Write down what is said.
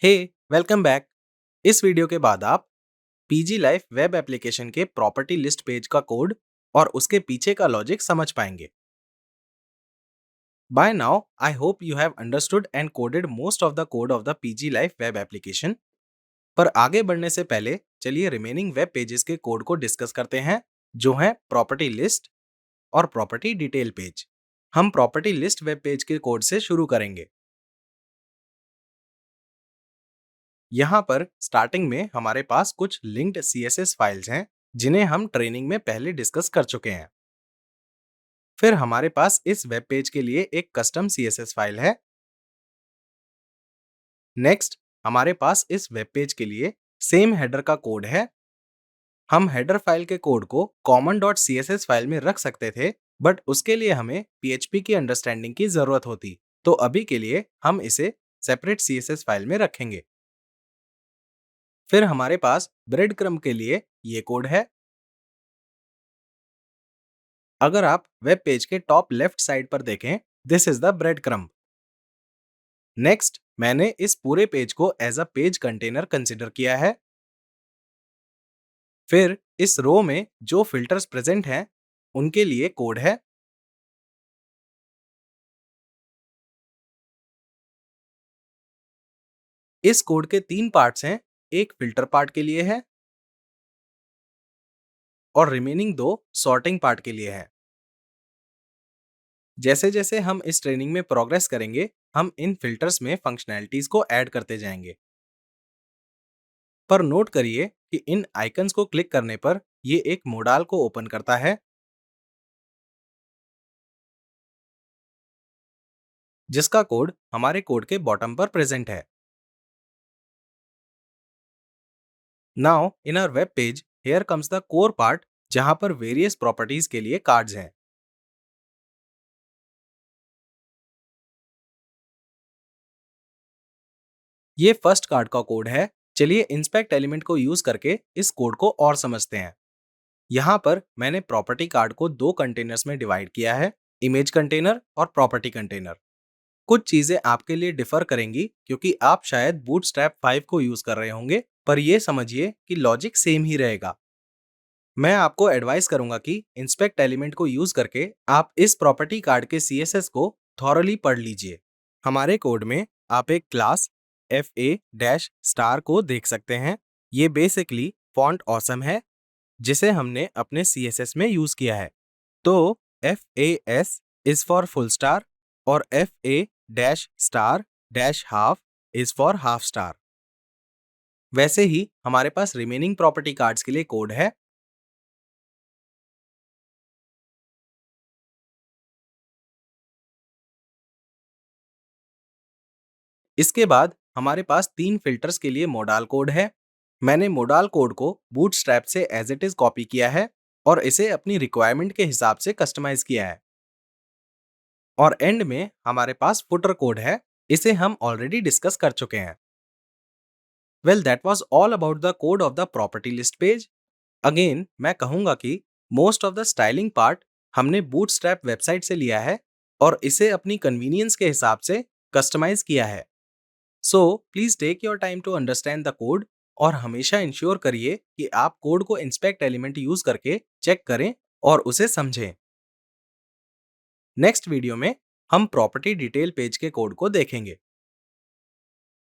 हे, welcome back. इस video के बाद आप पीजी लाइफ वेब एप्लीकेशन के प्रॉपर्टी लिस्ट पेज का कोड और उसके पीछे का लॉजिक समझ पाएंगे। By now I hope you have understood and coded most of the code of the PG life web application. पर आगे बढ़ने से पहले चलिए रिमेनिंग वेब पेजेस के कोड को डिस्कस करते हैं, जो हैं प्रॉपर्टी लिस्ट और प्रॉपर्टी डिटेल पेज। हम प्रॉपर्टी लिस्ट वेब पेज के कोड से शुरू करेंगे। यहाँ पर स्टार्टिंग में हमारे पास कुछ लिंक्ड CSS फाइल्स हैं, जिन्हें हम ट्रेनिंग में पहले डिस्कस कर चुके हैं। फिर हमारे पास इस वेब पेज के लिए एक कस्टम CSS फाइल है। नेक्स्ट, हमारे पास इस वेब पेज के लिए सेम हेडर का कोड है। हम हेडर फाइल के कोड को common.css फाइल में रख सकते थे, बट उसके लिए हमें PHP की अंडरस्टैंडिंग की जरूरत होती, तो अभी के लिए हम इसे सेपरेट CSS फाइल में रखेंगे। फिर हमारे पास ब्रेड क्रम्ब के लिए ये कोड है। अगर आप वेब पेज के टॉप लेफ्ट साइड पर देखें, this is the breadcrumb. Next, मैंने इस पूरे पेज को as a page container consider किया है। फिर इस रो में जो फिल्टर्स प्रेजेंट हैं, उनके लिए कोड है। इस कोड के 3 पार्ट्स हैं, एक फिल्टर पार्ट के लिए है और रिमेनिंग 2 सॉर्टिंग पार्ट के लिए है। जैसे जैसे हम इस ट्रेनिंग में प्रोग्रेस करेंगे, हम इन फिल्टर्स में फंक्शनैलिटीज को ऐड करते जाएंगे। पर नोट करिए कि इन आइकन्स को क्लिक करने पर ये एक मोडाल को ओपन करता है, जिसका कोड हमारे कोड के बॉटम पर प्रेजेंट है। Now in our web page here comes the core part, जहां पर वेरियस प्रॉपर्टीज के लिए कार्ड्स हैं। ये फर्स्ट कार्ड का कोड है। चलिए इंस्पेक्ट एलिमेंट को यूज करके इस कोड को और समझते हैं। यहाँ पर मैंने प्रॉपर्टी कार्ड को 2 कंटेनर्स में डिवाइड किया है, इमेज कंटेनर और प्रॉपर्टी कंटेनर। कुछ चीजें आपके लिए डिफर करेंगी, क्योंकि आप शायद बूटस्ट्रैप 5 को यूज कर रहे होंगे, पर ये समझिए कि लॉजिक सेम ही रहेगा। मैं आपको एडवाइस करूंगा कि इंस्पेक्ट एलिमेंट को यूज करके आप इस प्रॉपर्टी कार्ड के CSS को थॉरली पढ़ लीजिए। हमारे कोड में आप एक क्लास FA-स्टार को देख सकते हैं। ये बेसिकली फॉन्ट ऑसम है, जिसे हमने अपने CSS में यूज किया है। तो FAS is for full star और FA-स्टार-हाफ इज फॉर हाफ स्टार। वैसे ही हमारे पास रिमेनिंग प्रॉपर्टी कार्ड्स के लिए कोड है। इसके बाद हमारे पास 3 फिल्टर्स के लिए मोडाल कोड है। मैंने मोडाल कोड को बूटस्ट्रैप से एज इट इज कॉपी किया है और इसे अपनी रिक्वायरमेंट के हिसाब से कस्टमाइज किया है। और एंड में हमारे पास फुटर कोड है, इसे हम ऑलरेडी डिस्कस कर चुके हैं। Well, that was all about the code of the property list page. Again मैं कहूंगा कि most of the styling part हमने बूटस्ट्रैप वेबसाइट से लिया है और इसे अपनी कन्वीनियंस के हिसाब से कस्टमाइज किया है। So please take your time to understand the code और हमेशा इंश्योर करिए कि आप कोड को इंस्पेक्ट एलिमेंट यूज करके चेक करें और उसे समझें। नेक्स्ट वीडियो में हम प्रॉपर्टी डिटेल पेज के कोड को देखेंगे।